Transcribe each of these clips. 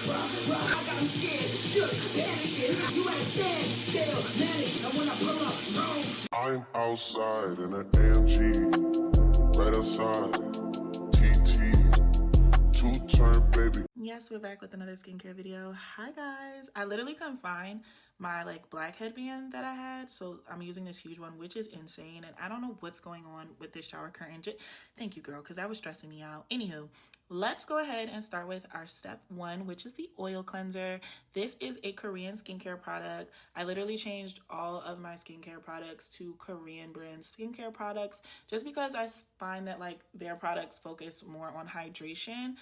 I'm outside in an AMG, right outside, TT, two-turn baby. Yes, we're back with another skincare video. Hi guys, I literally couldn't find my black headband that I had, so I'm using this huge one, which is insane, and I don't know what's going on with this shower curtain. Thank you, girl, because that was stressing me out. Anywho, let's go ahead and start with our step one, which is the oil cleanser. This is a Korean skincare product. I literally changed all of my skincare products to Korean brand skincare products just because I find that their products focus more on hydration,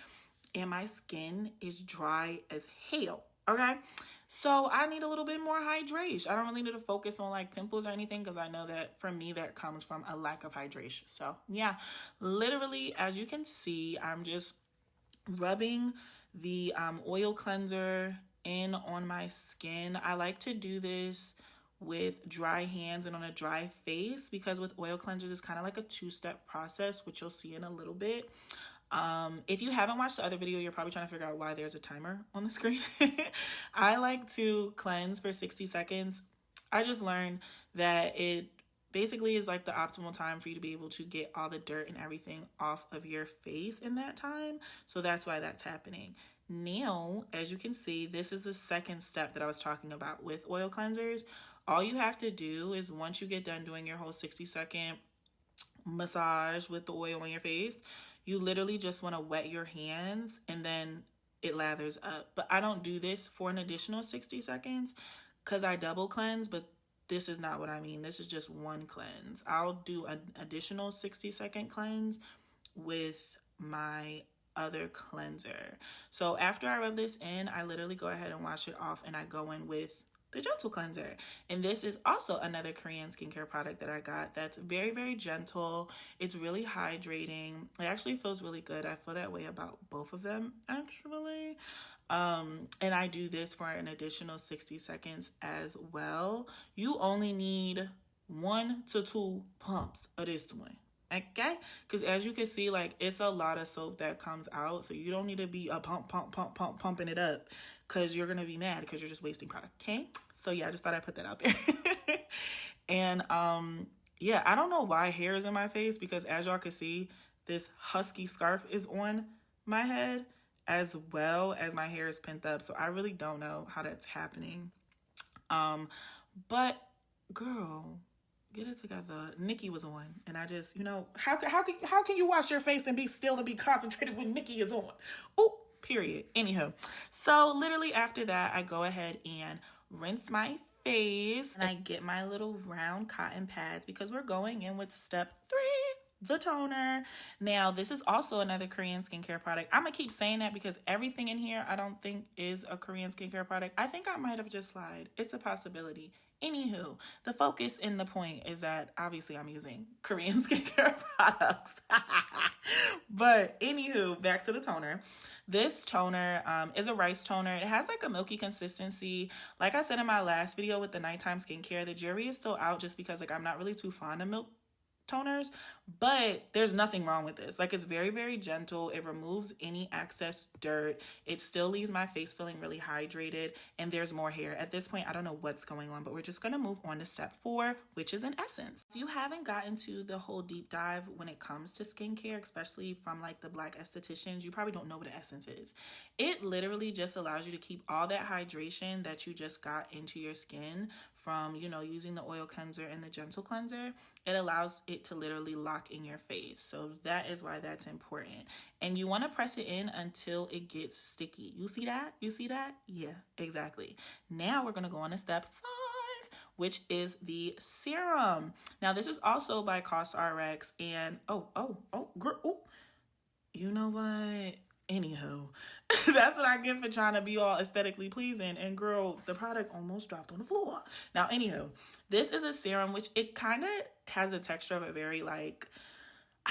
and my skin is dry as hell. Okay, so I need a little bit more hydration. I don't really need to focus on pimples or anything because I know that for me that comes from a lack of hydration. So yeah, literally, as you can see, I'm just rubbing the oil cleanser in on my skin. I like to do this with dry hands and on a dry face because with oil cleansers it's kind of like a two-step process, which you'll see in a little bit. If you haven't watched the other video, you're probably trying to figure out why there's a timer on the screen. I like to cleanse for 60 seconds. I just learned that it basically is the optimal time for you to be able to get all the dirt and everything off of your face in that time. So that's why that's happening. Now, as you can see, this is the second step that I was talking about with oil cleansers. All you have to do is once you get done doing your whole 60-second massage with the oil on your face, you literally just want to wet your hands and then it lathers up. But I don't do this for an additional 60 seconds because I double cleanse, but this is not what I mean. This is just one cleanse. I'll do an additional 60-second cleanse with my other cleanser. So after I rub this in, I literally go ahead and wash it off and I go in with the gentle cleanser. And this is also another Korean skincare product that I got that's very, very gentle. It's really hydrating. It actually feels really good. I feel that way about both of them actually. And I do this for an additional 60 seconds as well. You only need 1 to 2 pumps of this one. Okay, because as you can see, it's a lot of soap that comes out, so you don't need to be pumping it up because you're gonna be mad because you're just wasting product. Okay, so yeah, I just thought I'd put that out there. And yeah, I don't know why hair is in my face because as y'all can see, this husky scarf is on my head as well as my hair is pent up, so I really don't know how that's happening. But girl, get it together. Nikki was on, and I just, how can you wash your face and be still and be concentrated when Nikki is on? Oh, period. Anyhow, so literally after that, I go ahead and rinse my face, and I get my little round cotton pads because we're going in with step 3. The toner. Now, this is also another Korean skincare product. I'm gonna keep saying that because everything in here I don't think is a Korean skincare product. I think I might have just lied. It's a possibility. Anywho, the focus and the point is that obviously I'm using Korean skincare products. But anywho, back to the toner. This toner is a rice toner. It has a milky consistency. Like I said in my last video with the nighttime skincare, the jury is still out just because I'm not really too fond of milk toners, but there's nothing wrong with this. It's very, very gentle. It removes any excess dirt. It still leaves my face feeling really hydrated, and there's more hair. At this point, I don't know what's going on, but we're just going to move on to step 4, which is an essence. If you haven't gotten to the whole deep dive when it comes to skincare, especially from the black estheticians, you probably don't know what an essence is. It literally just allows you to keep all that hydration that you just got into your skin from, using the oil cleanser and the gentle cleanser. It allows it to literally lock in your face. So that is why that's important. And you want to press it in until it gets sticky. You see that? You see that? Yeah, exactly. Now we're going to go on to step 5, which is the serum. Now this is also by Cosrx, and girl, you know what? Anywho, that's what I get for trying to be all aesthetically pleasing. And girl, the product almost dropped on the floor. Now, anywho, this is a serum, which it kind of has a texture of a very I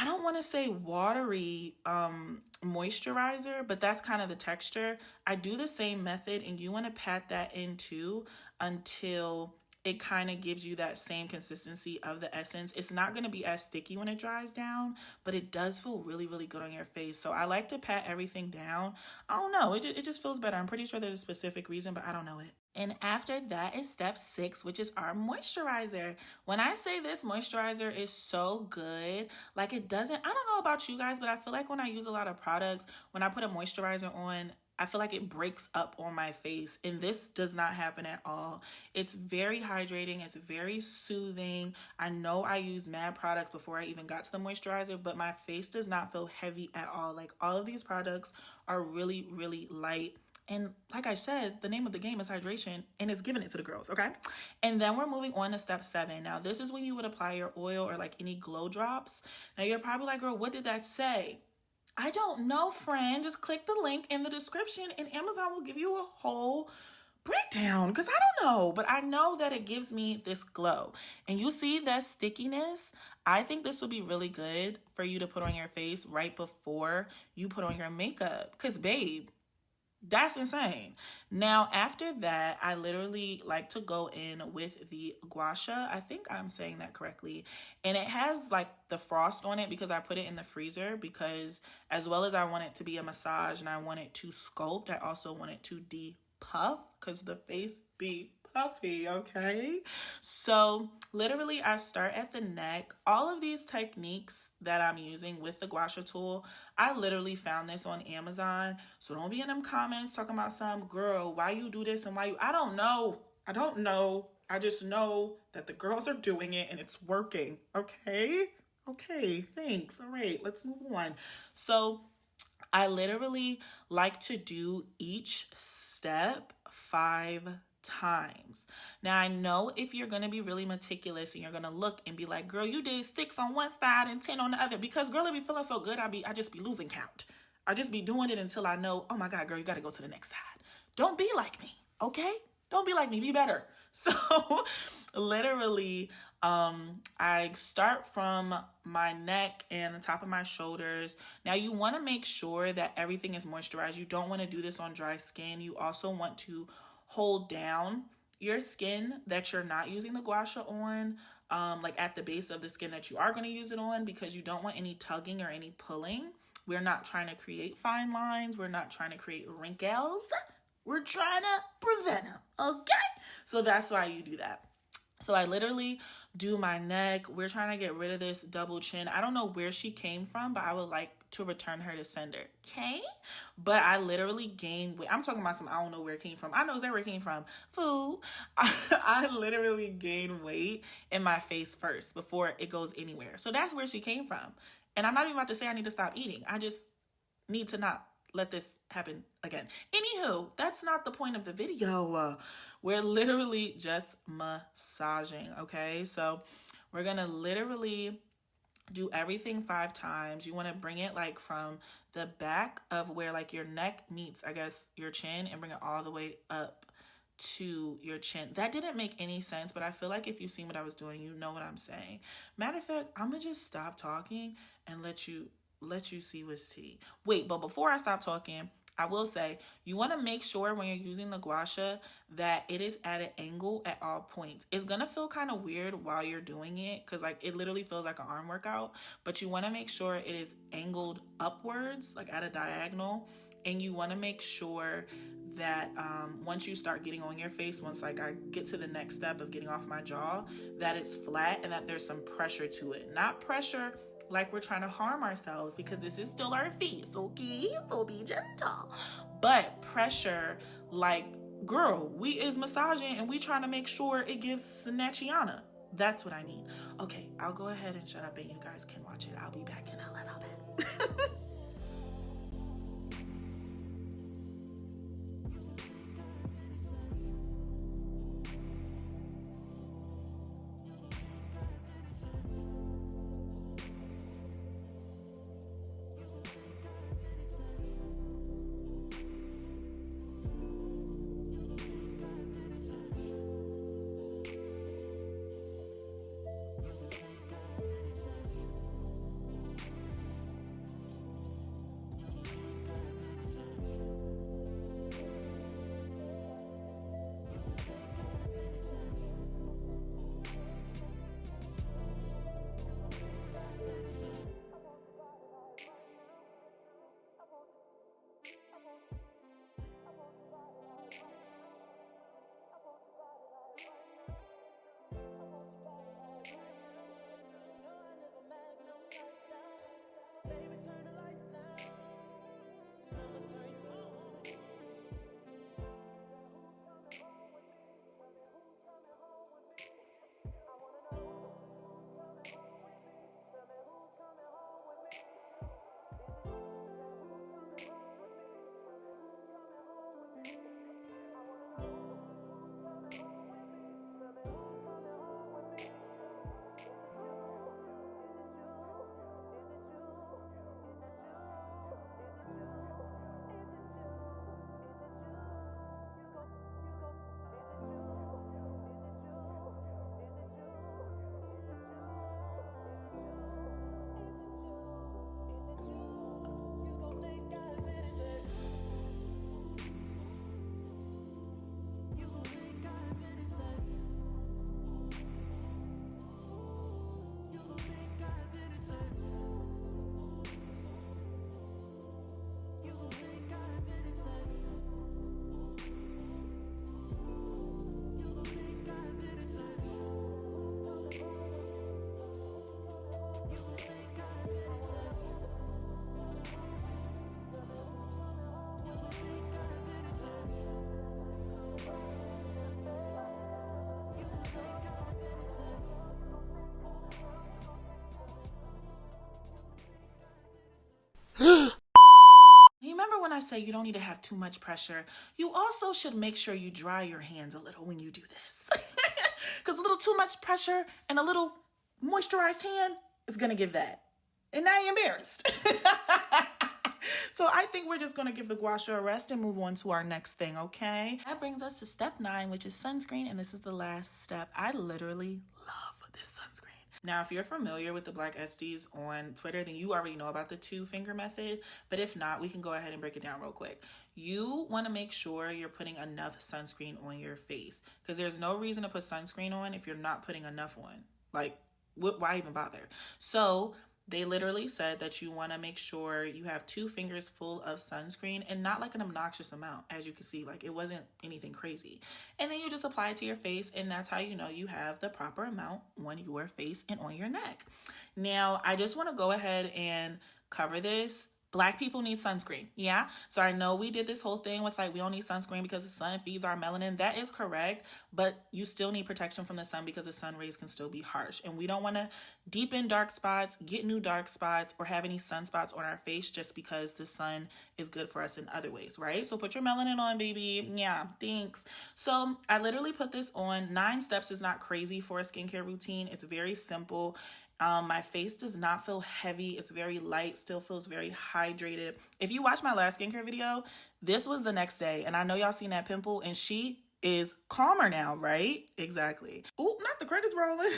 don't want to say watery moisturizer, but that's kind of the texture. I do the same method, and you want to pat that in too until it kind of gives you that same consistency of the essence. It's not going to be as sticky when it dries down, but it does feel really, really good on your face. So I like to pat everything down. I don't know. It just feels better. I'm pretty sure there's a specific reason, but I don't know it. And after that is step 6, which is our moisturizer. When I say this moisturizer is so good, like it doesn't, I don't know about you guys, but I feel like when I use a lot of products, when I put a moisturizer on, I feel like it breaks up on my face, and this does not happen at all. It's very hydrating. It's very soothing. I know I used mad products before I even got to the moisturizer, but my face does not feel heavy at all. Like all of these products are really, really light. And like I said, the name of the game is hydration, and it's giving it to the girls, okay? And then we're moving on to step 7. Now, this is when you would apply your oil or like any glow drops. Now, you're probably like, girl, what did that say? I don't know, friend. Just click the link in the description, and Amazon will give you a whole breakdown, because I don't know, but I know that it gives me this glow. And you see that stickiness? I think this would be really good for you to put on your face right before you put on your makeup, because babe, that's insane. Now, after that, I literally like to go in with the gua sha. I think I'm saying that correctly. And it has like the frost on it because I put it in the freezer, because as well as I want it to be a massage and I want it to sculpt, I also want it to depuff because the face be puffy, okay? So literally I start at the neck. All of these techniques that I'm using with the gua sha tool, I literally found this on Amazon. So don't be in them comments talking about some girl, why you do this and why you, I don't know. I just know that the girls are doing it and it's working, okay? Okay, thanks. All right, let's move on. So I literally like to do each step 5 times. Now, I know if you're going to be really meticulous and you're going to look and be like, girl, you did 6 on one side and 10 on the other, because girl, it be feeling so good. I just be losing count. I just be doing it until I know, oh my God, girl, you got to go to the next side. Don't be like me. Okay. Don't be like me. Be better. So literally, I start from my neck and the top of my shoulders. Now, you want to make sure that everything is moisturized. You don't want to do this on dry skin. You also want to hold down your skin that you're not using the gua sha on, like at the base of the skin that you are going to use it on, because you don't want any tugging or any pulling. We're not trying to create fine lines. We're not trying to create wrinkles. We're trying to prevent them, okay? So that's why you do that. So I literally do my neck. We're trying to get rid of this double chin. I don't know where she came from, but I would like to return her to sender, okay? But I literally gained weight. I'm talking about some, I don't know where it came from. I know exactly where it came from. Food. I literally gained weight in my face first before it goes anywhere. So that's where she came from. And I'm not even about to say I need to stop eating. I just need to not let this happen again. Anywho, that's not the point of the video. We're literally just massaging, okay? So we're gonna literally do everything 5 times. You want to bring it like from the back of where like your neck meets, I guess, your chin, and bring it all the way up to your chin. That didn't make any sense, but I feel like if you seen what I was doing, you know what I'm saying. Matter of fact, I'm gonna just stop talking and let you see what's tea. Wait, but before I stop talking, I will say you want to make sure when you're using the gua sha that it is at an angle at all points. It's going to feel kind of weird while you're doing it because like it literally feels like an arm workout, but you want to make sure it is angled upwards, like at a diagonal. And you want to make sure that once you start getting on your face, once like I get to the next step of getting off my jaw, that it's flat and that there's some pressure to it. Not pressure like we're trying to harm ourselves, because this is still our face, okay? So be gentle. But pressure like, girl, we is massaging and we trying to make sure it gives snatchiana. That's what I mean. Okay, I'll go ahead and shut up and you guys can watch it. I'll be back in a little bit. say you don't need to have too much pressure. You also should make sure you dry your hands a little when you do this. Because a little too much pressure and a little moisturized hand is going to give that. And now you're embarrassed. So I think we're just going to give the gua sha a rest and move on to our next thing, okay? That brings us to step 9, which is sunscreen. And this is the last step. I literally love this sunscreen. Now, if you're familiar with the Black Esties on Twitter, then you already know about the 2-finger method. But if not, we can go ahead and break it down real quick. You want to make sure you're putting enough sunscreen on your face, because there's no reason to put sunscreen on if you're not putting enough on. Like, why even bother? So they literally said that you want to make sure you have 2 fingers full of sunscreen, and not like an obnoxious amount. As you can see, like, it wasn't anything crazy. And then you just apply it to your face, and that's how you know you have the proper amount on your face and on your neck. Now, I just want to go ahead and cover this. Black people need sunscreen. Yeah. So I know we did this whole thing with like, we don't need sunscreen because the sun feeds our melanin. That is correct. But you still need protection from the sun because the sun rays can still be harsh. And we don't want to deepen dark spots, get new dark spots, or have any sunspots on our face just because the sun is good for us in other ways, right? So put your melanin on, baby. Yeah, thanks. So I literally put this on. 9 steps is not crazy for a skincare routine. It's very simple. My face does not feel heavy. It's very light, still feels very hydrated. If you watch my last skincare video, this was the next day. And I know y'all seen that pimple, and she is calmer now, right? Exactly. Oh, not the credits rolling.